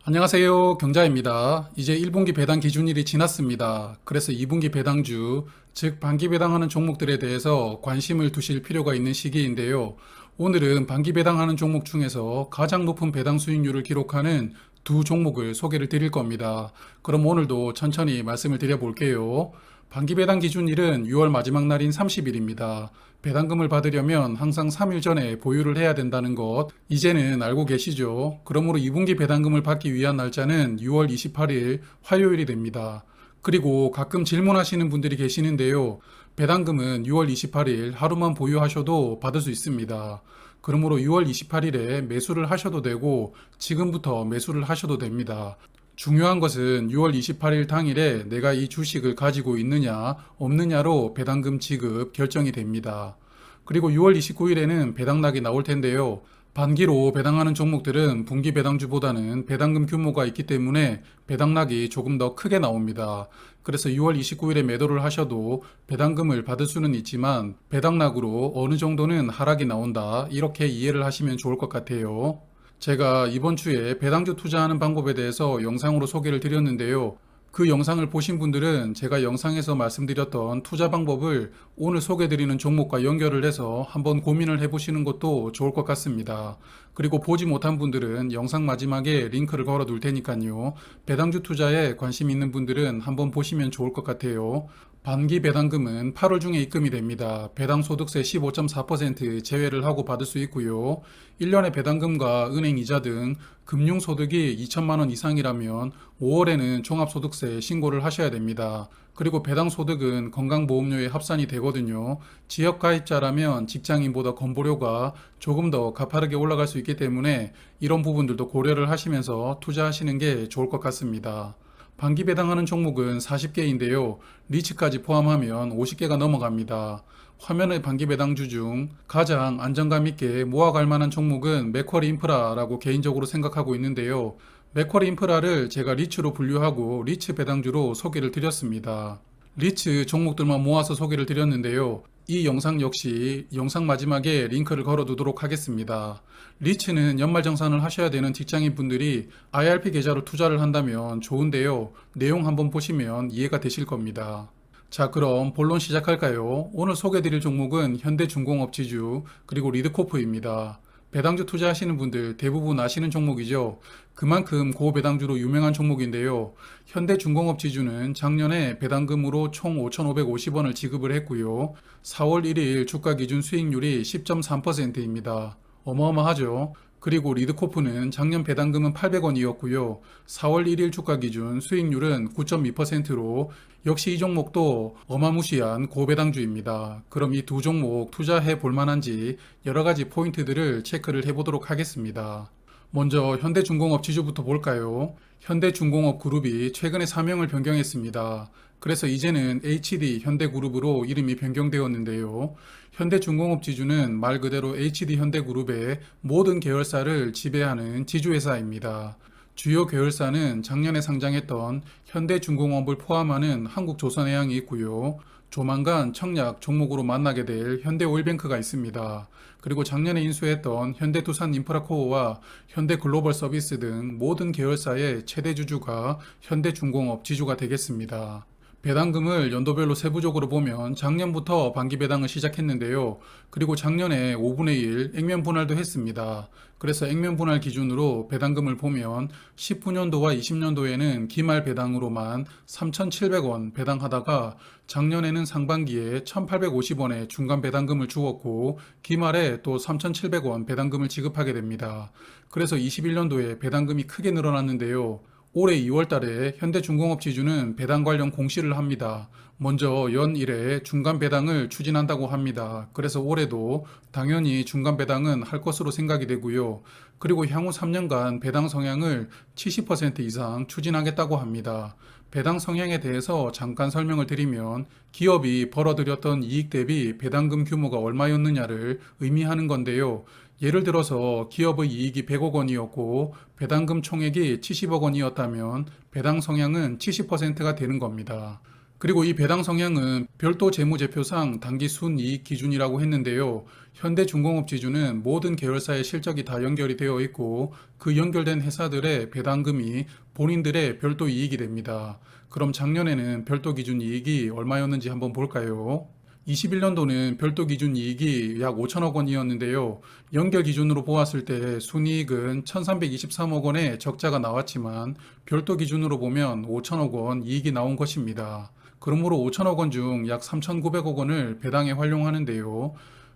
안녕하세요. 경자입니다. 이제 1분기 배당 기준일이 지났습니다. 그래서 2분기 배당주, 즉 반기 배당하는 종목들에 대해서 관심을 두실 필요가 있는 시기인데요. 오늘은 반기 배당하는 종목 중에서 가장 높은 배당 수익률을 기록하는 두 종목을 소개를 드릴 겁니다. 그럼 오늘도 천천히 말씀을 드려볼게요. 반기 배당 기준일은 6월 마지막 날인 30일입니다. 배당금을 받으려면 항상 3일 전에 보유를 해야 된다는 것, 이제는 알고 계시죠? 그러므로 2분기 배당금을 받기 위한 날짜는 6월 28일 화요일이 됩니다. 그리고 가끔 질문하시는 분들이 계시는데요. 배당금은 6월 28일 하루만 보유하셔도 받을 수 있습니다. 그러므로 6월 28일에 매수를 하셔도 되고 지금부터 매수를 하셔도 됩니다. 중요한 것은 6월 28일 당일에 내가 이 주식을 가지고 있느냐, 없느냐로 배당금 지급 결정이 됩니다. 그리고 6월 29일에는 배당락이 나올 텐데요. 반기로 배당하는 종목들은 분기 배당주보다는 배당금 규모가 있기 때문에 배당락이 조금 더 크게 나옵니다. 그래서 6월 29일에 매도를 하셔도 배당금을 받을 수는 있지만 배당락으로 어느 정도는 하락이 나온다. 이렇게 이해를 하시면 좋을 것 같아요. 제가 이번 주에 배당주 투자하는 방법에 대해서 영상으로 소개를 드렸는데요. 그 영상을 보신 분들은 제가 영상에서 말씀드렸던 투자 방법을 오늘 소개드리는 종목과 연결을 해서 한번 고민을 해보시는 것도 좋을 것 같습니다. 그리고 보지 못한 분들은 영상 마지막에 링크를 걸어 둘 테니까요. 배당주 투자에 관심 있는 분들은 한번 보시면 좋을 것 같아요. 반기 배당금은 8월 중에 입금이 됩니다. 배당소득세 15.4% 제외를 하고 받을 수 있고요. 1년의 배당금과 은행 이자 등 금융소득이 2천만 원 이상이라면 5월에는 종합소득세 신고를 하셔야 됩니다. 그리고 배당소득은 건강보험료에 합산이 되거든요. 지역가입자라면 직장인보다 건보료가 조금 더 가파르게 올라갈 수 있기 때문에 이런 부분들도 고려를 하시면서 투자하시는 게 좋을 것 같습니다. 반기 배당하는 종목은 40개인데요. 리츠까지 포함하면 50개가 넘어갑니다. 화면의 반기 배당주 중 가장 안정감 있게 모아갈 만한 종목은 맥쿼리 인프라라고 개인적으로 생각하고 있는데요. 맥쿼리 인프라를 제가 리츠로 분류하고 리츠 배당주로 소개를 드렸습니다. 리츠 종목들만 모아서 소개를 드렸는데요. 이 영상 역시 영상 마지막에 링크를 걸어 두도록 하겠습니다. 리츠는 연말정산을 하셔야 되는 직장인 분들이 IRP 계좌로 투자를 한다면 좋은데요. 내용 한번 보시면 이해가 되실 겁니다. 자, 그럼 본론 시작할까요? 오늘 소개드릴 종목은 현대중공업 지주 그리고 리드코프입니다. 배당주 투자하시는 분들 대부분 아시는 종목이죠. 그만큼 고배당주로 유명한 종목인데요. 현대중공업 지주는 작년에 배당금으로 총 5,550원을 지급을 했고요. 4월 1일 주가 기준 수익률이 10.3%입니다. 어마어마하죠. 그리고 리드코프는 작년 배당금은 800원이었고요. 4월 1일 주가 기준 수익률은 9.2%로 역시 이 종목도 어마무시한 고배당주입니다. 그럼 이 두 종목 투자해 볼 만한지 여러 가지 포인트들을 체크를 해보도록 하겠습니다. 먼저 현대중공업 지주부터 볼까요? 현대중공업 그룹이 최근에 사명을 변경했습니다. 그래서 이제는 HD 현대그룹으로 이름이 변경되었는데요. 현대중공업 지주는 말 그대로 HD 현대그룹의 모든 계열사를 지배하는 지주회사입니다. 주요 계열사는 작년에 상장했던 현대중공업을 포함하는 한국조선해양이 있고요. 조만간 청약 종목으로 만나게 될 현대오일뱅크가 있습니다. 그리고 작년에 인수했던 현대두산인프라코어와 현대글로벌서비스 등 모든 계열사의 최대 주주가 현대중공업 지주가 되겠습니다. 배당금을 연도별로 세부적으로 보면 작년부터 반기 배당을 시작했는데요. 그리고 작년에 5분의 1 액면 분할도 했습니다. 그래서 액면 분할 기준으로 배당금을 보면 19년도와 20년도에는 기말 배당으로만 3,700원 배당하다가 작년에는 상반기에 1,850원의 중간 배당금을 주었고 기말에 또 3,700원 배당금을 지급하게 됩니다. 그래서 21년도에 배당금이 크게 늘어났는데요. 올해 2월 달에 현대중공업 지주는 배당 관련 공시를 합니다. 먼저 연 1회 중간 배당을 추진한다고 합니다. 그래서 올해도 당연히 중간 배당은 할 것으로 생각이 되고요. 그리고 향후 3년간 배당 성향을 70% 이상 추진하겠다고 합니다. 배당 성향에 대해서 잠깐 설명을 드리면 기업이 벌어들였던 이익 대비 배당금 규모가 얼마였느냐를 의미하는 건데요. 예를 들어서 기업의 이익이 100억 원이었고 배당금 총액이 70억 원이었다면 배당 성향은 70%가 되는 겁니다. 그리고 이 배당 성향은 별도 재무제표상 당기 순이익 기준이라고 했는데요. 현대중공업 지주는 모든 계열사의 실적이 다 연결이 되어 있고 그 연결된 회사들의 배당금이 본인들의 별도 이익이 됩니다. 그럼 작년에는 별도 기준 이익이 얼마였는지 한번 볼까요? 21년도는 별도 기준 이익이 약 5천억 원이었는데요. 연결 기준으로 보았을 때 순이익은 1323억 원의 적자가 나왔지만 별도 기준으로 보면 5천억 원 이익이 나온 것입니다. 그러므로 5천억 원 중 약 3,900억 원을 배당에 활용하는데요.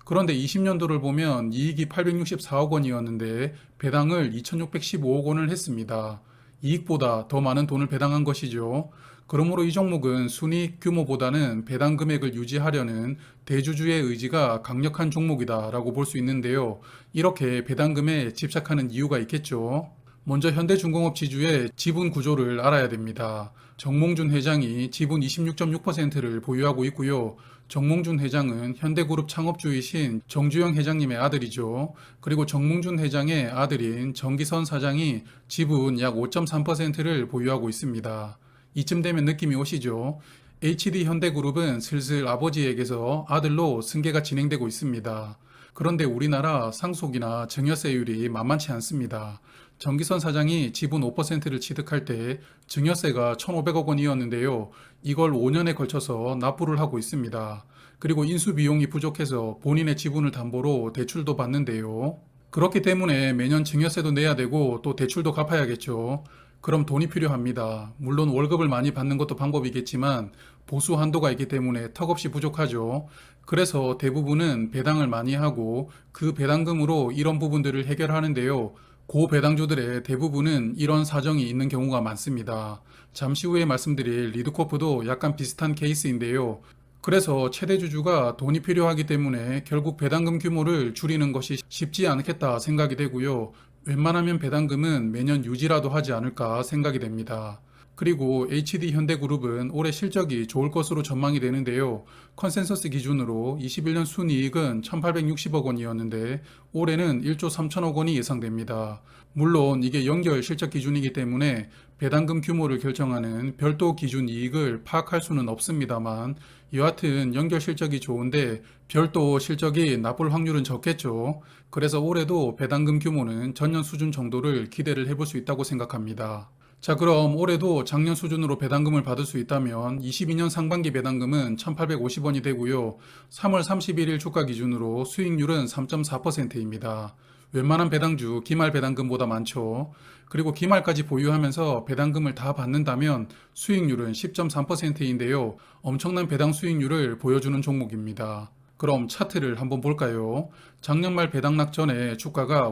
그런데 20년도를 보면 이익이 864억 원이었는데 배당을 2,615억 원을 했습니다. 이익보다 더 많은 돈을 배당한 것이죠. 그러므로 이 종목은 순이익 규모보다는 배당 금액을 유지하려는 대주주의 의지가 강력한 종목이다라고 볼 수 있는데요. 이렇게 배당금에 집착하는 이유가 있겠죠. 먼저 현대중공업 지주의 지분 구조를 알아야 됩니다. 정몽준 회장이 지분 26.6%를 보유하고 있고요. 정몽준 회장은 현대그룹 창업주이신 정주영 회장님의 아들이죠. 그리고 정몽준 회장의 아들인 정기선 사장이 지분 약 5.3%를 보유하고 있습니다. 이쯤 되면 느낌이 오시죠? HD 현대그룹은 슬슬 아버지에게서 아들로 승계가 진행되고 있습니다. 그런데 우리나라 상속이나 증여세율이 만만치 않습니다. 정기선 사장이 지분 5%를 취득할 때 증여세가 1,500억 원이었는데요. 이걸 5년에 걸쳐서 납부를 하고 있습니다. 그리고 인수비용이 부족해서 본인의 지분을 담보로 대출도 받는데요. 그렇기 때문에 매년 증여세도 내야 되고 또 대출도 갚아야겠죠. 그럼 돈이 필요합니다. 물론 월급을 많이 받는 것도 방법이겠지만 보수 한도가 있기 때문에 턱없이 부족하죠. 그래서 대부분은 배당을 많이 하고 그 배당금으로 이런 부분들을 해결하는데요. 고배당주들의 대부분은 이런 사정이 있는 경우가 많습니다. 잠시 후에 말씀드릴 리드코프도 약간 비슷한 케이스인데요. 그래서 최대주주가 돈이 필요하기 때문에 결국 배당금 규모를 줄이는 것이 쉽지 않겠다 생각이 되고요. 웬만하면 배당금은 매년 유지라도 하지 않을까 생각이 됩니다. 그리고 HD 현대그룹은 올해 실적이 좋을 것으로 전망이 되는데요. 컨센서스 기준으로 21년 순이익은 1,860억 원이었는데 올해는 1조 3천억 원이 예상됩니다. 물론 이게 연결 실적 기준이기 때문에 배당금 규모를 결정하는 별도 기준 이익을 파악할 수는 없습니다만 여하튼 연결 실적이 좋은데 별도 실적이 나쁠 확률은 적겠죠. 그래서 올해도 배당금 규모는 전년 수준 정도를 기대를 해볼 수 있다고 생각합니다. 자, 그럼 올해도 작년 수준으로 배당금을 받을 수 있다면 22년 상반기 배당금은 1,850원이 되고요. 3월 31일 주가 기준으로 수익률은 3.4%입니다. 웬만한 배당주 기말 배당금보다 많죠. 그리고 기말까지 보유하면서 배당금을 다 받는다면 수익률은 10.3%인데요. 엄청난 배당 수익률을 보여주는 종목입니다. 그럼 차트를 한번 볼까요? 작년 말 배당락 전에 주가가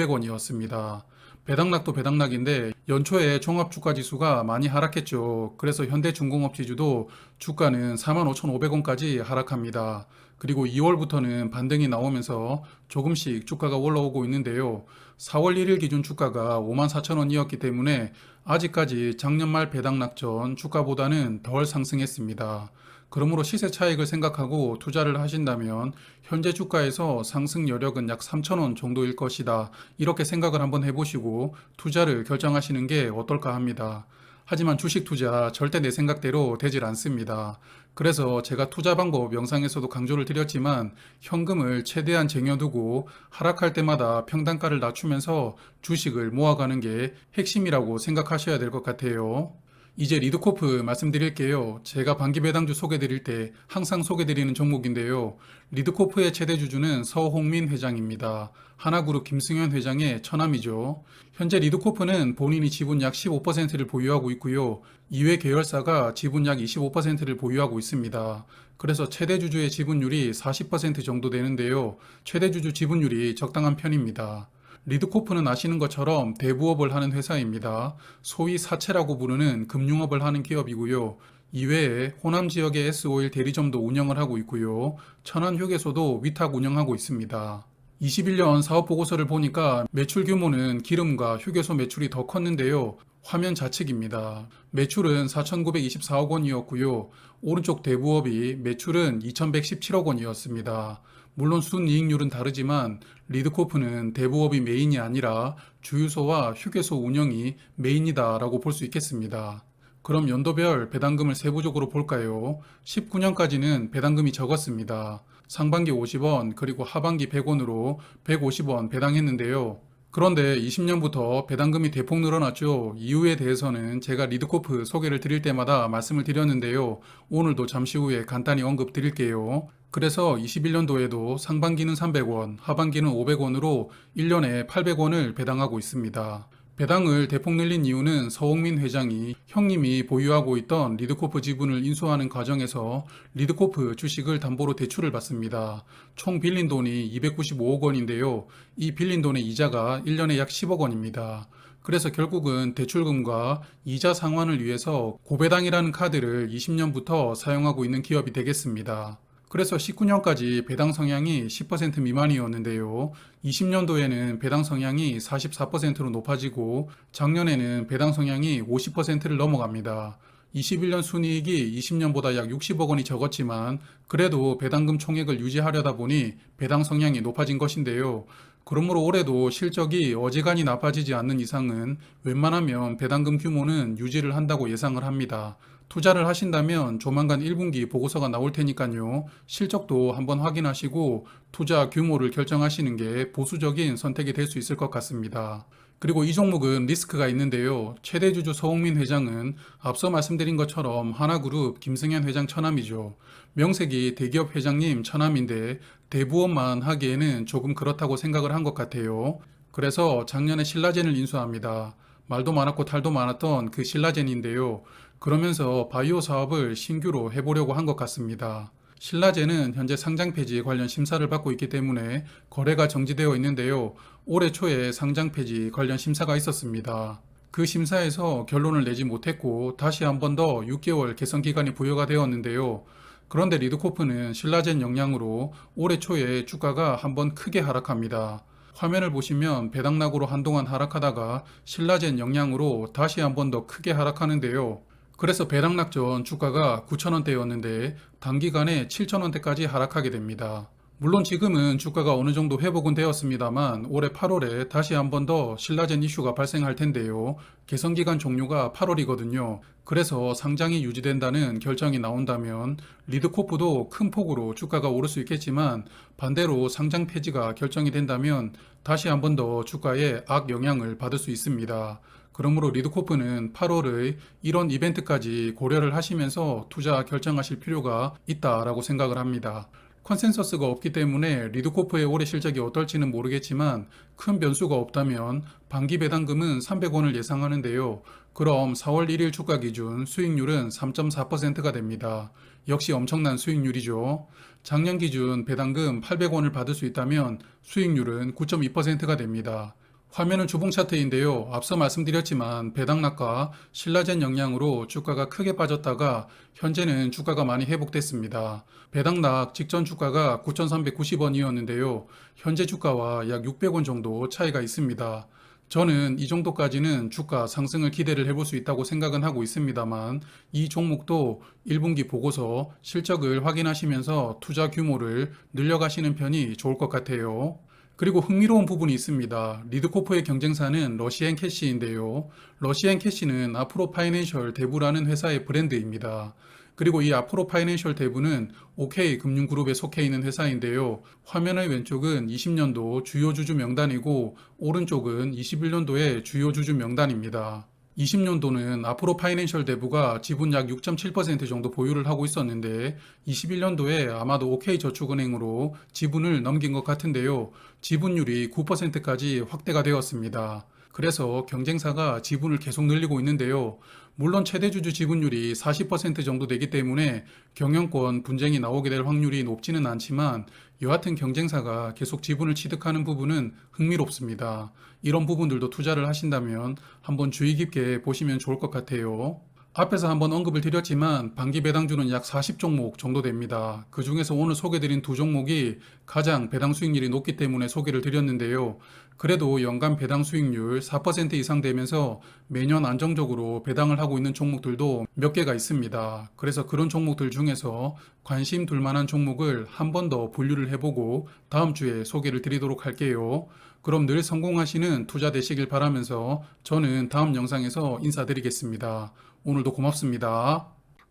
57,900원이었습니다. 배당락도 배당락인데 연초에 종합주가지수가 많이 하락했죠. 그래서 현대중공업 지주도 주가는 45,500원까지 하락합니다. 그리고 2월부터는 반등이 나오면서 조금씩 주가가 올라오고 있는데요. 4월 1일 기준 주가가 54,000원이었기 때문에 아직까지 작년 말 배당락 전 주가보다는 덜 상승했습니다. 그러므로 시세 차익을 생각하고 투자를 하신다면 현재 주가에서 상승 여력은 약 3,000원 정도일 것이다. 이렇게 생각을 한번 해보시고 투자를 결정하시는 게 어떨까 합니다. 하지만 주식 투자 절대 내 생각대로 되질 않습니다. 그래서 제가 투자 방법 영상에서도 강조를 드렸지만 현금을 최대한 쟁여두고 하락할 때마다 평단가를 낮추면서 주식을 모아가는 게 핵심이라고 생각하셔야 될 것 같아요. 이제 리드코프 말씀드릴게요. 제가 반기 배당주 소개드릴 때 항상 소개드리는 종목인데요. 리드코프의 최대 주주는 서홍민 회장입니다. 하나그룹 김승현 회장의 처남이죠. 현재 리드코프는 본인이 지분 약 15%를 보유하고 있고요. 이외 계열사가 지분 약 25%를 보유하고 있습니다. 그래서 최대 주주의 지분율이 40% 정도 되는데요. 최대 주주 지분율이 적당한 편입니다. 리드코프는 아시는 것처럼 대부업을 하는 회사입니다. 소위 사채라고 부르는 금융업을 하는 기업이고요. 이외에 호남 지역의 S-오일 대리점도 운영을 하고 있고요. 천안휴게소도 위탁 운영하고 있습니다. 21년 사업보고서를 보니까 매출 규모는 기름과 휴게소 매출이 더 컸는데요. 화면 좌측입니다. 매출은 4,924억 원이었고요. 오른쪽 대부업이 매출은 2,117억 원이었습니다. 물론 순이익률은 다르지만 리드코프는 대부업이 메인이 아니라 주유소와 휴게소 운영이 메인이다라고 볼 수 있겠습니다. 그럼 연도별 배당금을 세부적으로 볼까요? 19년까지는 배당금이 적었습니다. 상반기 50원, 그리고 하반기 100원으로 150원 배당했는데요. 그런데 20년부터 배당금이 대폭 늘어났죠. 이유에 대해서는 제가 리드코프 소개를 드릴 때마다 말씀을 드렸는데요. 오늘도 잠시 후에 간단히 언급 드릴게요. 그래서 21년도에도 상반기는 300원, 하반기는 500원으로 1년에 800원을 배당하고 있습니다. 배당을 대폭 늘린 이유는 서홍민 회장이 형님이 보유하고 있던 리드코프 지분을 인수하는 과정에서 리드코프 주식을 담보로 대출을 받습니다. 총 빌린 돈이 295억 원인데요. 이 빌린 돈의 이자가 1년에 약 10억 원입니다. 그래서 결국은 대출금과 이자 상환을 위해서 고배당이라는 카드를 20년부터 사용하고 있는 기업이 되겠습니다. 그래서 19년까지 배당 성향이 10% 미만이었는데요. 20년도에는 배당 성향이 44%로 높아지고 작년에는 배당 성향이 50%를 넘어갑니다. 21년 순이익이 20년보다 약 60억 원이 적었지만 그래도 배당금 총액을 유지하려다 보니 배당 성향이 높아진 것인데요. 그러므로 올해도 실적이 어지간히 나빠지지 않는 이상은 웬만하면 배당금 규모는 유지를 한다고 예상을 합니다. 투자를 하신다면 조만간 1분기 보고서가 나올 테니까요. 실적도 한번 확인하시고 투자 규모를 결정하시는 게 보수적인 선택이 될 수 있을 것 같습니다. 그리고 이 종목은 리스크가 있는데요. 최대 주주 서홍민 회장은 앞서 말씀드린 것처럼 하나그룹 김승현 회장 처남이죠. 명색이 대기업 회장님 처남인데 대부업만 하기에는 조금 그렇다고 생각을 한 것 같아요. 그래서 작년에 신라젠을 인수합니다. 말도 많았고 탈도 많았던 그 신라젠인데요. 그러면서 바이오 사업을 신규로 해보려고 한 것 같습니다. 신라젠은 현재 상장 폐지 관련 심사를 받고 있기 때문에 거래가 정지되어 있는데요. 올해 초에 상장 폐지 관련 심사가 있었습니다. 그 심사에서 결론을 내지 못했고 다시 한 번 더 6개월 개선 기간이 부여가 되었는데요. 그런데 리드코프는 신라젠 영향으로 올해 초에 주가가 한번 크게 하락합니다. 화면을 보시면 배당락으로 한동안 하락하다가 신라젠 영향으로 다시 한 번 더 크게 하락하는데요. 그래서 배당락 전 주가가 9,000원대였는데 단기간에 7,000원대까지 하락하게 됩니다. 물론 지금은 주가가 어느 정도 회복은 되었습니다만 올해 8월에 다시 한 번 더 신라젠 이슈가 발생할 텐데요. 개선기간 종료가 8월이거든요. 그래서 상장이 유지된다는 결정이 나온다면 리드코프도 큰 폭으로 주가가 오를 수 있겠지만 반대로 상장 폐지가 결정이 된다면 다시 한 번 더 주가에 악영향을 받을 수 있습니다. 그러므로 리드코프는 8월의 이런 이벤트까지 고려를 하시면서 투자 결정하실 필요가 있다라고 생각을 합니다. 컨센서스가 없기 때문에 리드코프의 올해 실적이 어떨지는 모르겠지만 큰 변수가 없다면 반기 배당금은 300원을 예상하는데요. 그럼 4월 1일 주가 기준 수익률은 3.4%가 됩니다. 역시 엄청난 수익률이죠. 작년 기준 배당금 800원을 받을 수 있다면 수익률은 9.2%가 됩니다. 화면은 주봉 차트인데요. 앞서 말씀드렸지만 배당락과 신라젠 영향으로 주가가 크게 빠졌다가 현재는 주가가 많이 회복됐습니다. 배당락 직전 주가가 9,390원이었는데요. 현재 주가와 약 600원 정도 차이가 있습니다. 저는 이 정도까지는 주가 상승을 기대를 해볼 수 있다고 생각은 하고 있습니다만 이 종목도 1분기 보고서 실적을 확인하시면서 투자 규모를 늘려가시는 편이 좋을 것 같아요. 그리고 흥미로운 부분이 있습니다. 리드코프의 경쟁사는 러시앤캐시인데요. 러시앤캐시는 아프로 파이낸셜 대부라는 회사의 브랜드입니다. 그리고 이 아프로 파이낸셜 대부는 OK 금융그룹에 속해 있는 회사인데요. 화면의 왼쪽은 20년도 주요 주주 명단이고 오른쪽은 21년도의 주요 주주 명단입니다. 20년도는 아프로 파이낸셜 대부가 지분 약 6.7% 정도 보유를 하고 있었는데 21년도에 아마도 OK저축은행으로 지분을 넘긴 것 같은데요. 지분율이 9%까지 확대가 되었습니다. 그래서 경쟁사가 지분을 계속 늘리고 있는데요. 물론 최대주주 지분율이 40% 정도 되기 때문에 경영권 분쟁이 나오게 될 확률이 높지는 않지만 여하튼 경쟁사가 계속 지분을 취득하는 부분은 흥미롭습니다. 이런 부분들도 투자를 하신다면 한번 주의 깊게 보시면 좋을 것 같아요. 앞에서 한번 언급을 드렸지만 반기 배당주는 약 40종목 정도 됩니다. 그 중에서 오늘 소개드린 두 종목이 가장 배당 수익률이 높기 때문에 소개를 드렸는데요. 그래도 연간 배당 수익률 4% 이상 되면서 매년 안정적으로 배당을 하고 있는 종목들도 몇 개가 있습니다. 그래서 그런 종목들 중에서 관심 둘 만한 종목을 한 번 더 분류를 해보고 다음 주에 소개를 드리도록 할게요. 그럼 늘 성공하시는 투자 되시길 바라면서 저는 다음 영상에서 인사드리겠습니다. 오늘도 고맙습니다.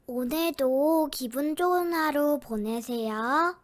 오늘도 기분 좋은 하루 보내세요.